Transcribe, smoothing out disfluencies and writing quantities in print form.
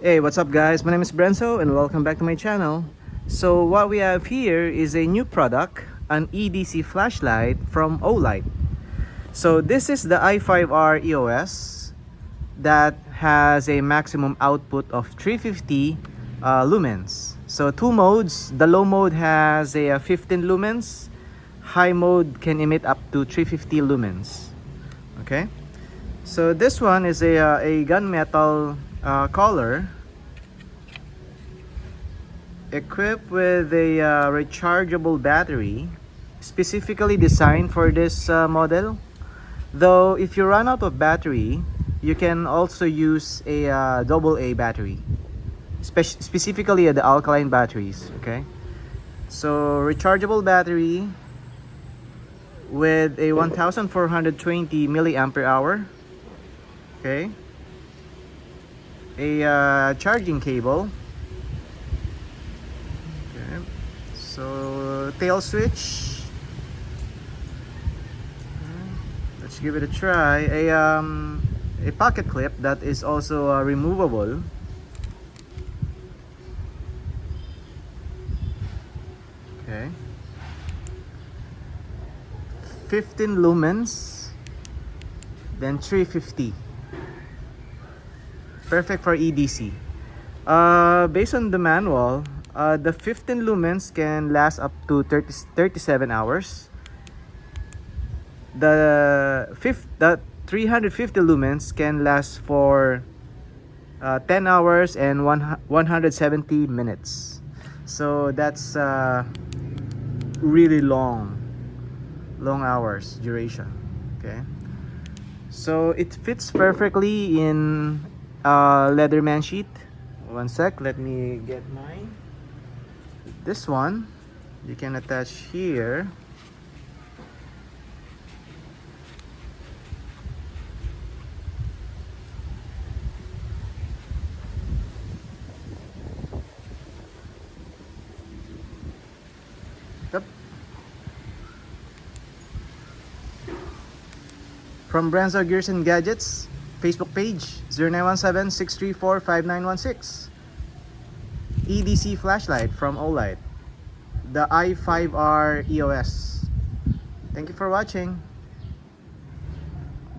Hey, what's up guys? My name is Brenzo and welcome back to my channel. So what we have here is a new product, an EDC flashlight from Olight. So this is the i5R EOS that has a maximum output of 350 lumens. So two modes. The low mode has a 15 lumens. High mode can emit up to 350 lumens. Okay. So this one is a gunmetal collar equipped with a rechargeable battery specifically designed for this model. Though if you run out of battery, you can also use a AA battery, specifically the alkaline batteries. Okay, so rechargeable battery with a 1420 milliampere hour. Okay, a charging cable. Okay, so tail switch. Let's give it a try. A pocket clip that is also removable. Okay. 15 lumens, then 350. Perfect for EDC. Based on the manual, the 15 lumens can last up to 37 hours. The 350 lumens can last for 10 hours and 170 minutes. So that's really long hours duration. Okay, so it fits perfectly in Leatherman sheet. One sec, let me get mine. This one you can attach here. Yep. From Brenzo Gears and Gadgets Facebook page 0917-634-5916. EDC flashlight from Olight, the i5R EOS. Thank you for watching.